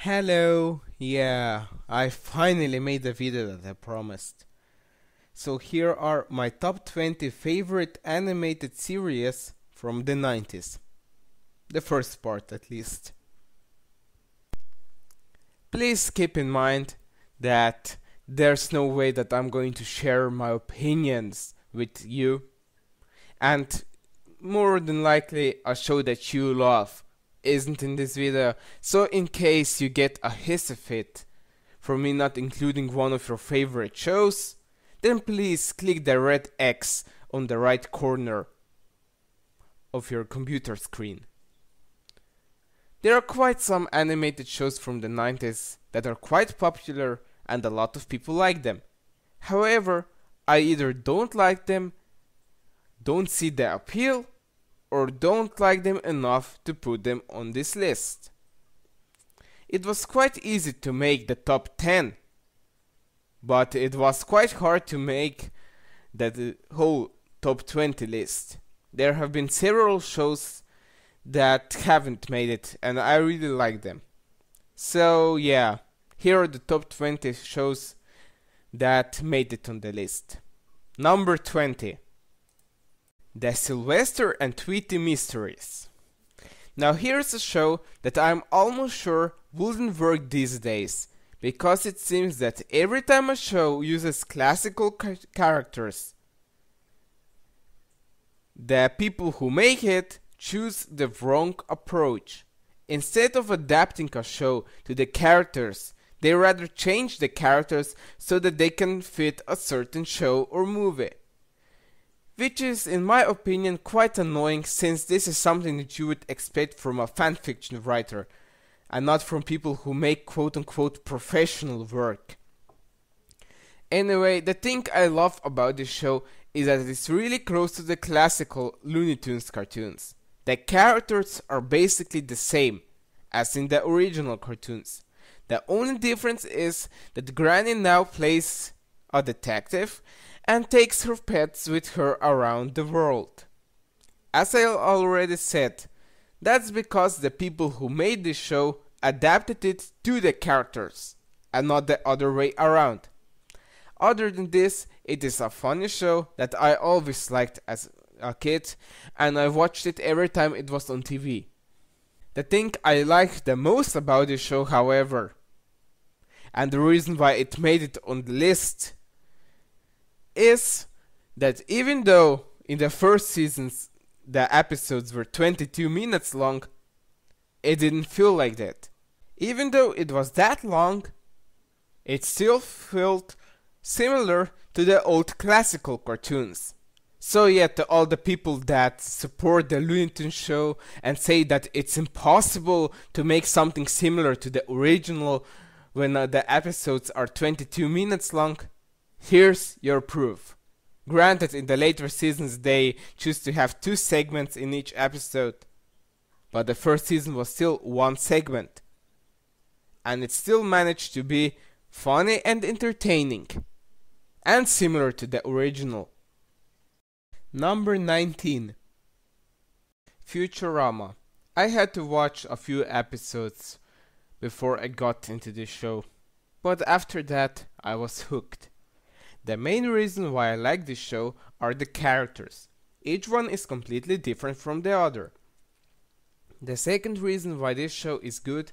Hello, yeah, I finally made the video that I promised. So here are my top 20 favorite animated series from the 90s. The first part at least. Please keep in mind that there's no way that I'm going to share my opinions with you. And more than likely a show that you love isn't in this video. So in case you get a hissy fit for me not including one of your favorite shows, then please click the red X on the right corner of your computer screen. There are quite some animated shows from the 90s that are quite popular and a lot of people like them. However, I either don't like them, don't see the appeal, or don't like them enough to put them on this list. It was quite easy to make the top 10, but it was quite hard to make the whole top 20 list. There have been several shows that haven't made it, and I really like them. So yeah, here are the top 20 shows that made it on the list. Number 20. The Sylvester and Tweety Mysteries. Now here's a show that I'm almost sure wouldn't work these days, because it seems that every time a show uses classical characters, the people who make it choose the wrong approach. Instead of adapting a show to the characters, they rather change the characters so that they can fit a certain show or movie. Which is, in my opinion, quite annoying, since this is something that you would expect from a fanfiction writer and not from people who make quote-unquote professional work. Anyway, the thing I love about this show is that it is really close to the classical Looney Tunes cartoons. The characters are basically the same as in the original cartoons. The only difference is that Granny now plays a detective and takes her pets with her around the world. As I already said, that's because the people who made this show adapted it to the characters and not the other way around. Other than this, it is a funny show that I always liked as a kid, and I watched it every time it was on TV. The thing I like the most about this show, however, and the reason why it made it on the list, is that even though in the first seasons the episodes were 22 minutes long, it didn't feel like that. Even though it was that long, it still felt similar to the old classical cartoons. So yeah, to all the people that support the Looney Tunes show and say that it's impossible to make something similar to the original when the episodes are 22 minutes long, here's your proof. Granted, in the later seasons they choose to have 2 segments in each episode, but the first season was still 1 segment. And it still managed to be funny and entertaining, and similar to the original. Number 19. Futurama. I had to watch a few episodes before I got into this show, but after that I was hooked. The main reason why I like this show are the characters. Each one is completely different from the other. The second reason why this show is good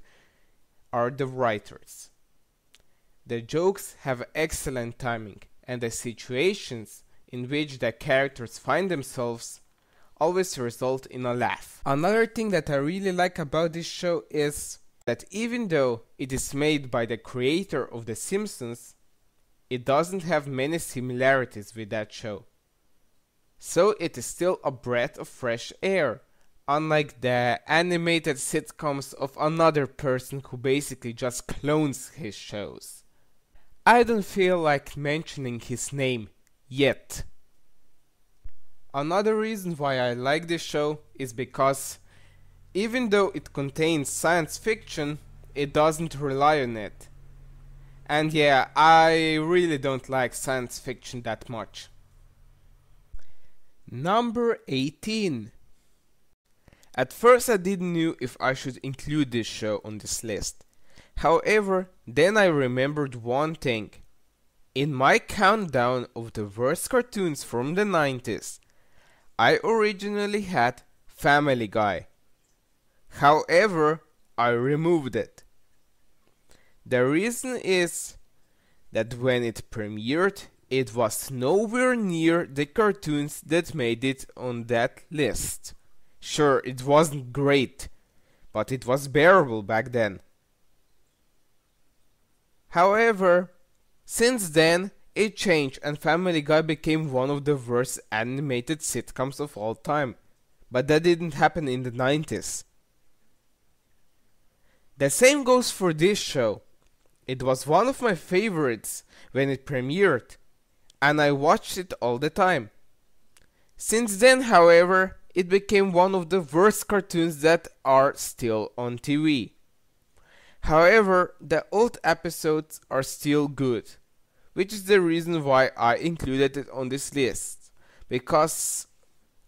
are the writers. The jokes have excellent timing, and the situations in which the characters find themselves always result in a laugh. Another thing that I really like about this show is that even though it is made by the creator of The Simpsons, it doesn't have many similarities with that show. So it is still a breath of fresh air, unlike the animated sitcoms of another person who basically just clones his shows. I don't feel like mentioning his name yet. Another reason why I like this show is because even though it contains science fiction, it doesn't rely on it. And yeah, I really don't like science fiction that much. Number 18. At first I didn't know if I should include this show on this list. However, then I remembered one thing. In my countdown of the worst cartoons from the 90s, I originally had Family Guy. However, I removed it. The reason is that when it premiered, it was nowhere near the cartoons that made it on that list. Sure, it wasn't great, but it was bearable back then. However, since then, it changed and Family Guy became one of the worst animated sitcoms of all time. But that didn't happen in the 90s. The same goes for this show. It was one of my favorites when it premiered, and I watched it all the time. Since then, however, it became one of the worst cartoons that are still on TV. However, the old episodes are still good, which is the reason why I included it on this list. Because,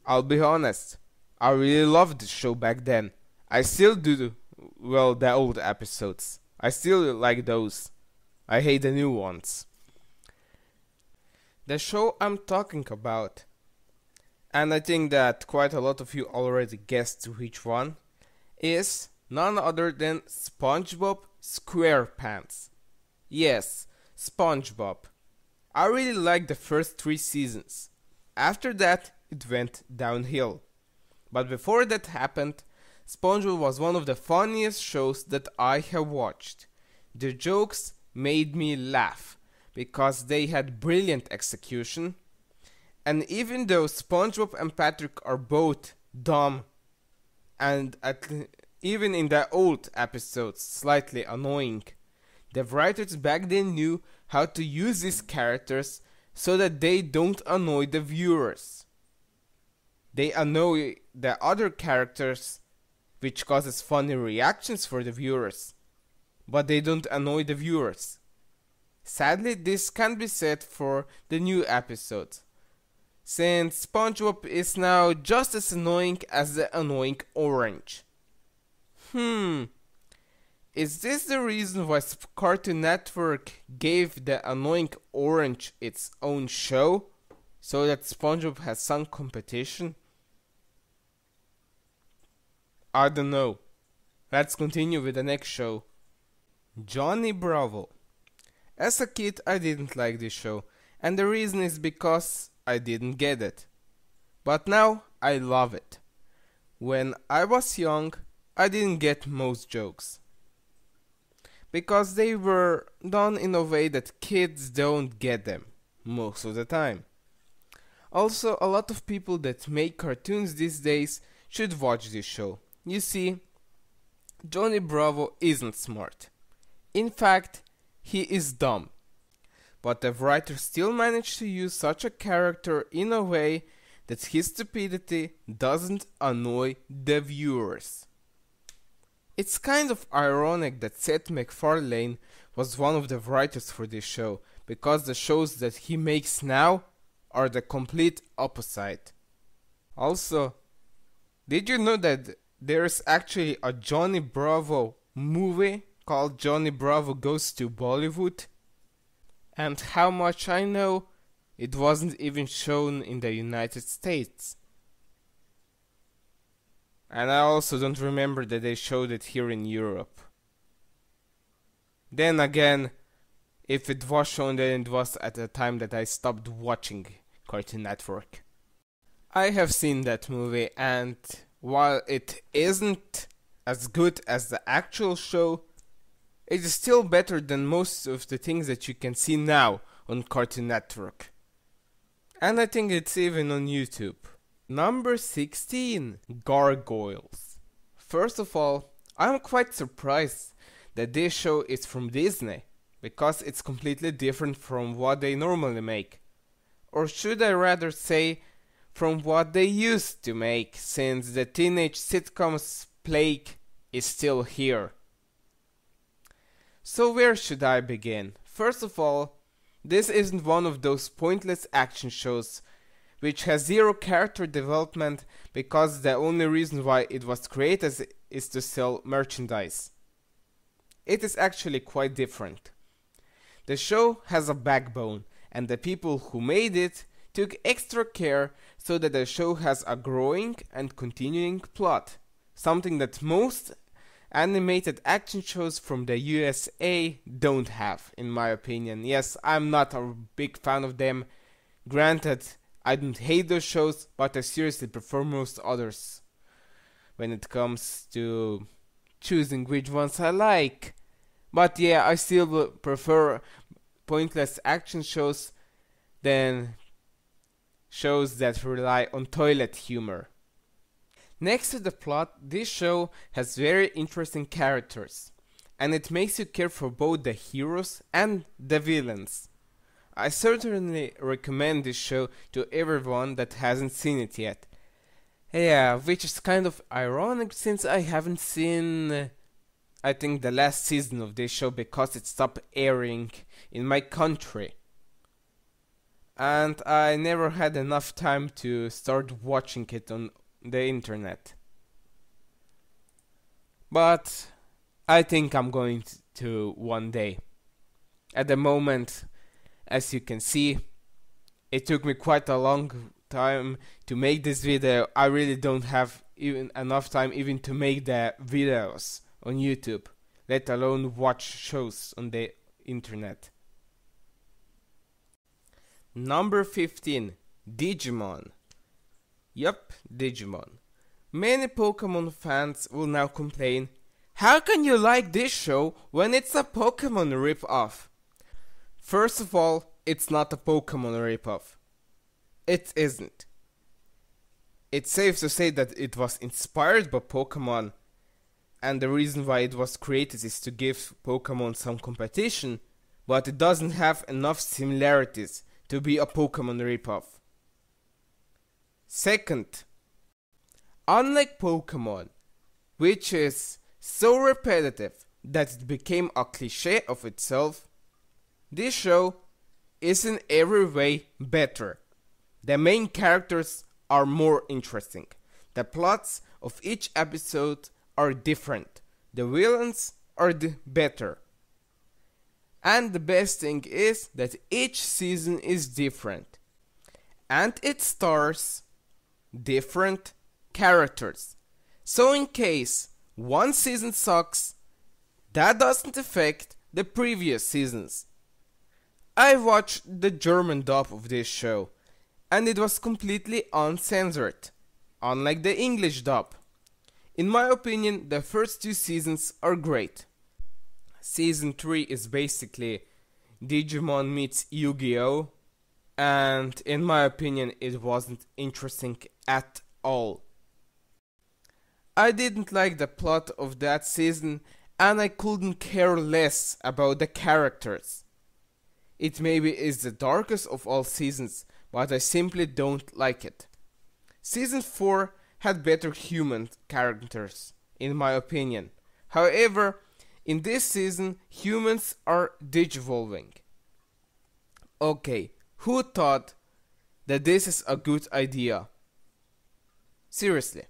I'll be honest, I really loved the show back then. I still do, well, the old episodes. I still like those. I hate the new ones. The show I'm talking about, and I think that quite a lot of you already guessed which one, is none other than SpongeBob SquarePants. Yes, SpongeBob. I really liked the first 3 seasons. After that, it went downhill. But before that happened, SpongeBob was one of the funniest shows that I have watched. The jokes made me laugh because they had brilliant execution. And even though SpongeBob and Patrick are both dumb and even in the old episodes slightly annoying, the writers back then knew how to use these characters so that they don't annoy the viewers. They annoy the other characters, which causes funny reactions for the viewers, but they don't annoy the viewers. Sadly, this can't be said for the new episodes, since SpongeBob is now just as annoying as the annoying orange. Is this the reason why Cartoon Network gave the annoying orange its own show? So that SpongeBob has some competition? I don't know. Let's continue with the next show. Johnny Bravo. As a kid, I didn't like this show, and the reason is because I didn't get it. But now, I love it. When I was young, I didn't get most jokes, because they were done in a way that kids don't get them most of the time. Also, a lot of people that make cartoons these days should watch this show. You see, Johnny Bravo isn't smart. In fact, he is dumb. But the writer still managed to use such a character in a way that his stupidity doesn't annoy the viewers. It's kind of ironic that Seth MacFarlane was one of the writers for this show, because the shows that he makes now are the complete opposite. Also, did you know that there's actually a Johnny Bravo movie called Johnny Bravo Goes to Bollywood? And how much I know, it wasn't even shown in the United States. And I also don't remember that they showed it here in Europe. Then again, if it was shown, then it was at the time that I stopped watching Cartoon Network. I have seen that movie, and while it isn't as good as the actual show, it is still better than most of the things that you can see now on Cartoon Network. And I think it's even on YouTube. Number 16. Gargoyles. First of all, I'm quite surprised that this show is from Disney, because it's completely different from what they normally make. Or should I rather say, from what they used to make, since the teenage sitcoms plague is still here. So where should I begin? First of all, this isn't one of those pointless action shows which has zero character development because the only reason why it was created is to sell merchandise. It is actually quite different. The show has a backbone, and the people who made it took extra care so that the show has a growing and continuing plot, something that most animated action shows from the USA don't have, in my opinion. Yes, I'm not a big fan of them. Granted, I don't hate those shows, but I seriously prefer most others when it comes to choosing which ones I like. But yeah, I still prefer pointless action shows than shows that rely on toilet humor. Next to the plot, this show has very interesting characters, and it makes you care for both the heroes and the villains. I certainly recommend this show to everyone that hasn't seen it yet. Yeah, which is kind of ironic since I haven't seen, I think, the last season of this show because it stopped airing in my country. And I never had enough time to start watching it on the internet. But I think I'm going to one day. At the moment, as you can see, it took me quite a long time to make this video. I really don't have even enough time even to make the videos on YouTube, let alone watch shows on the internet. Number 15. Digimon. Yup, Digimon. Many Pokemon fans will now complain, how can you like this show when it's a Pokemon rip-off? First of all, it's not a Pokemon rip-off. It isn't. It's safe to say that it was inspired by Pokemon, and the reason why it was created is to give Pokemon some competition, but it doesn't have enough similarities to be a Pokemon ripoff. Second, unlike Pokemon, which is so repetitive that it became a cliché of itself, this show is in every way better. The main characters are more interesting. The plots of each episode are different. The villains are better. And the best thing is that each season is different. And it stars different characters. So in case one season sucks, that doesn't affect the previous seasons. I watched the German dub of this show, and it was completely uncensored, unlike the English dub. In my opinion, the first two seasons are great. Season 3 is basically Digimon meets Yu-Gi-Oh! And in my opinion, it wasn't interesting at all. I didn't like the plot of that season, and I couldn't care less about the characters. It maybe is the darkest of all seasons, but I simply don't like it. Season 4 had better human characters, in my opinion. However, in this season, humans are digivolving. Okay, who thought that this is a good idea? Seriously.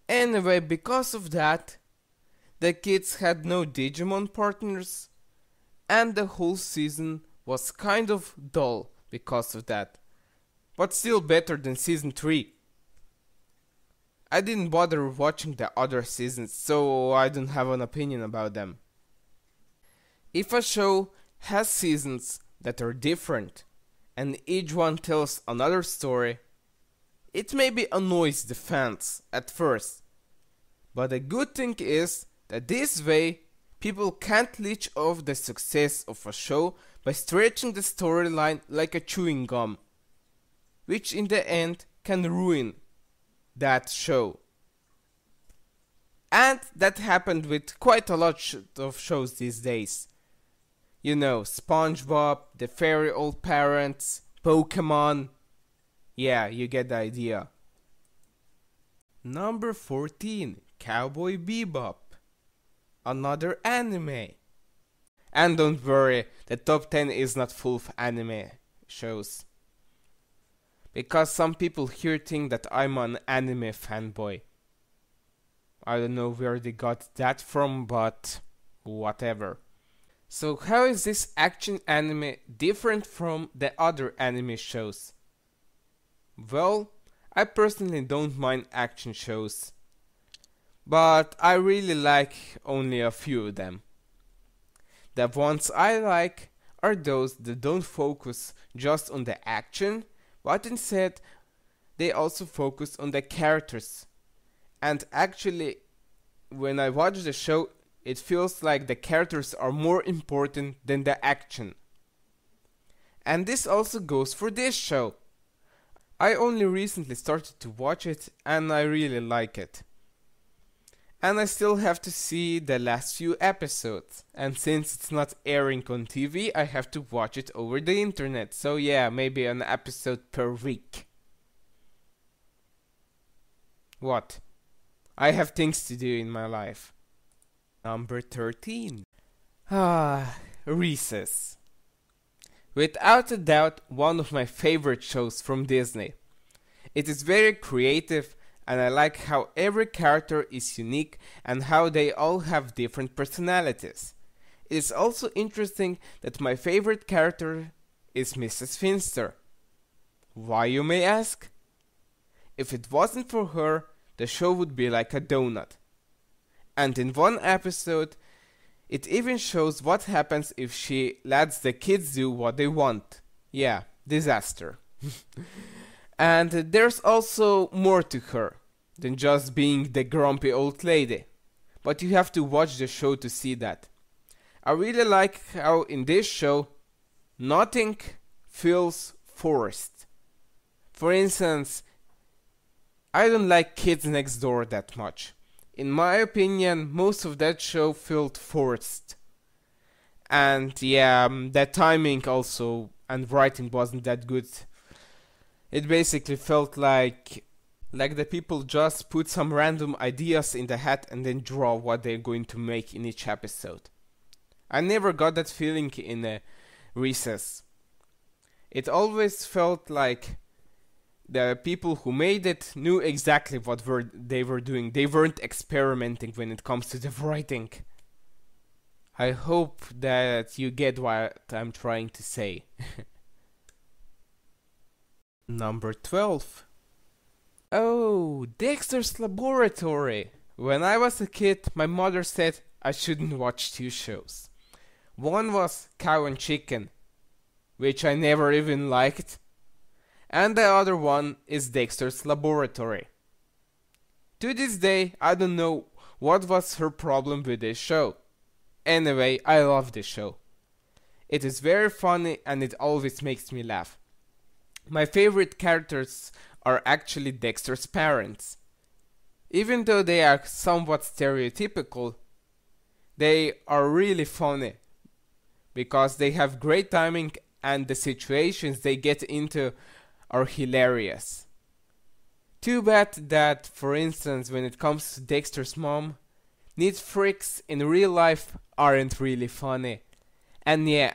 Anyway, because of that, the kids had no Digimon partners, and the whole season was kind of dull because of that. But still better than season 3. I didn't bother watching the other seasons, so I don't have an opinion about them. If a show has seasons that are different, and each one tells another story, it maybe annoys the fans at first. But the good thing is that this way, people can't leech off the success of a show by stretching the storyline like a chewing gum, which in the end can ruin that show. And that happened with quite a lot of shows these days. You know, SpongeBob, The Fairy Old Parents, Pokemon. Yeah, you get the idea. Number 14, Cowboy Bebop. Another anime. And don't worry, the top 10 is not full of anime shows. Because some people here think that I'm an anime fanboy. I don't know where they got that from, but whatever. So how is this action anime different from the other anime shows? Well, I personally don't mind action shows, but I really like only a few of them. The ones I like are those that don't focus just on the action, but instead they also focus on the characters. And actually, when I watch the show, it feels like the characters are more important than the action. And this also goes for this show. I only recently started to watch it and I really like it. And I still have to see the last few episodes. And since it's not airing on TV, I have to watch it over the internet. So yeah, maybe an episode per week. What? I have things to do in my life. Number 13. Recess. Without a doubt, one of my favorite shows from Disney. It is very creative, and I like how every character is unique and how they all have different personalities. It is also interesting that my favorite character is Mrs. Finster. Why, you may ask? If it wasn't for her, the show would be like a donut. And in one episode, it even shows what happens if she lets the kids do what they want. Yeah, disaster. And there's also more to her than just being the grumpy old lady. But you have to watch the show to see that. I really like how in this show, nothing feels forced. For instance, I don't like Kids Next Door that much. In my opinion, most of that show felt forced. And yeah, the timing also and writing wasn't that good. It basically felt like the people just put some random ideas in the hat and then draw what they're going to make in each episode. I never got that feeling in a Recess. It always felt like the people who made it knew exactly what they were doing. They weren't experimenting when it comes to the writing. I hope that you get what I'm trying to say. Number 12. Oh, Dexter's Laboratory. When I was a kid, my mother said I shouldn't watch two shows. One was Cow and Chicken, which I never even liked. And the other one is Dexter's Laboratory. To this day, I don't know what was her problem with this show. Anyway, I love this show. It is very funny and it always makes me laugh. My favorite characters are actually Dexter's parents. Even though they are somewhat stereotypical, they are really funny because they have great timing and the situations they get into are hilarious. Too bad that, for instance, when it comes to Dexter's mom, neat freaks in real life aren't really funny. And yeah,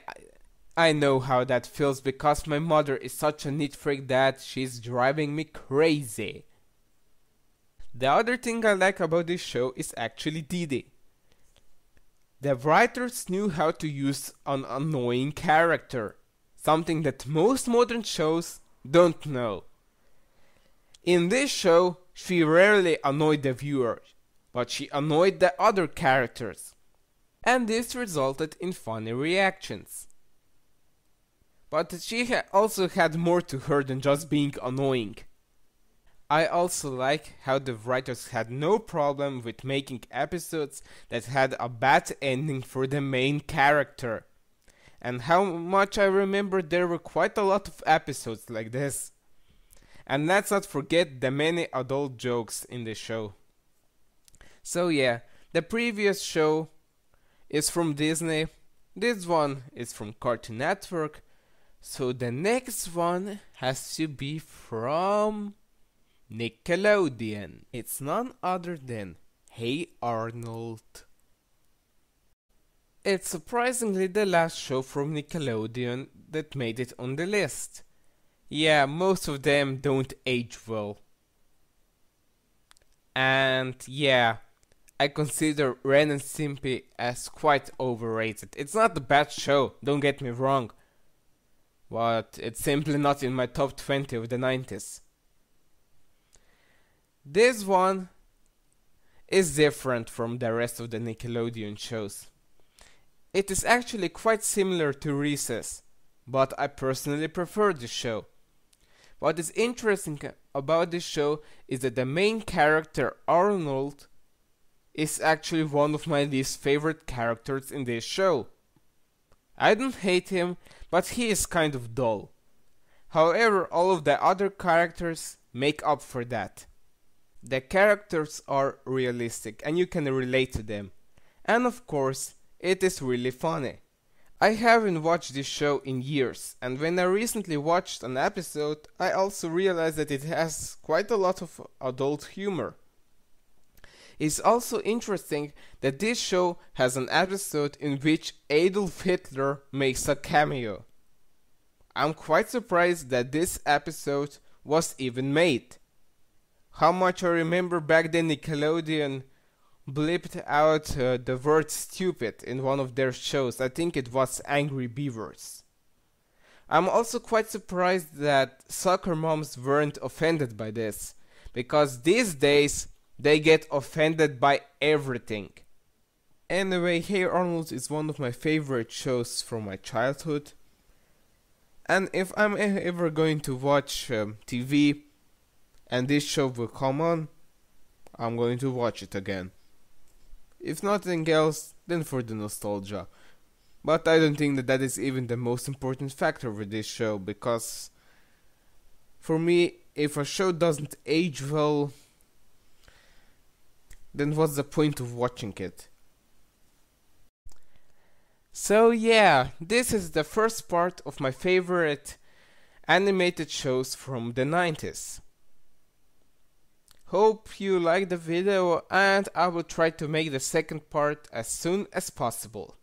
I know how that feels because my mother is such a neat freak that she's driving me crazy. The other thing I like about this show is actually Didi. The writers knew how to use an annoying character, something that most modern shows don't know. In this show, she rarely annoyed the viewer, but she annoyed the other characters. And this resulted in funny reactions. But she also had more to her than just being annoying. I also like how the writers had no problem with making episodes that had a bad ending for the main character. And how much I remember there were quite a lot of episodes like this. And let's not forget the many adult jokes in the show. So yeah, the previous show is from Disney, this one is from Cartoon Network, so the next one has to be from Nickelodeon. It's none other than Hey Arnold. It's surprisingly the last show from Nickelodeon that made it on the list. Yeah, most of them don't age well. And yeah, I consider Ren and Stimpy as quite overrated. It's not a bad show, don't get me wrong, but it's simply not in my top 20 of the 90s. This one is different from the rest of the Nickelodeon shows. It is actually quite similar to Recess, but I personally prefer this show. What is interesting about this show is that the main character, Arnold, is actually one of my least favorite characters in this show. I don't hate him, but he is kind of dull. However, all of the other characters make up for that. The characters are realistic and you can relate to them. And of course, it is really funny. I haven't watched this show in years, and when I recently watched an episode, I also realized that it has quite a lot of adult humor. It's also interesting that this show has an episode in which Adolf Hitler makes a cameo. I'm quite surprised that this episode was even made. How much I remember back then Nickelodeon blipped out the word stupid in one of their shows. I think it was Angry Beavers. I'm also quite surprised that soccer moms weren't offended by this, because these days they get offended by everything. Anyway, Hey Arnold is one of my favorite shows from my childhood. And if I'm ever going to watch TV and this show will come on, I'm going to watch it again. If nothing else, then for the nostalgia. But I don't think that that is even the most important factor with this show, because for me, if a show doesn't age well, then what's the point of watching it? So yeah, this is the first part of my favorite animated shows from the 90s. Hope you liked the video, and I will try to make the second part as soon as possible.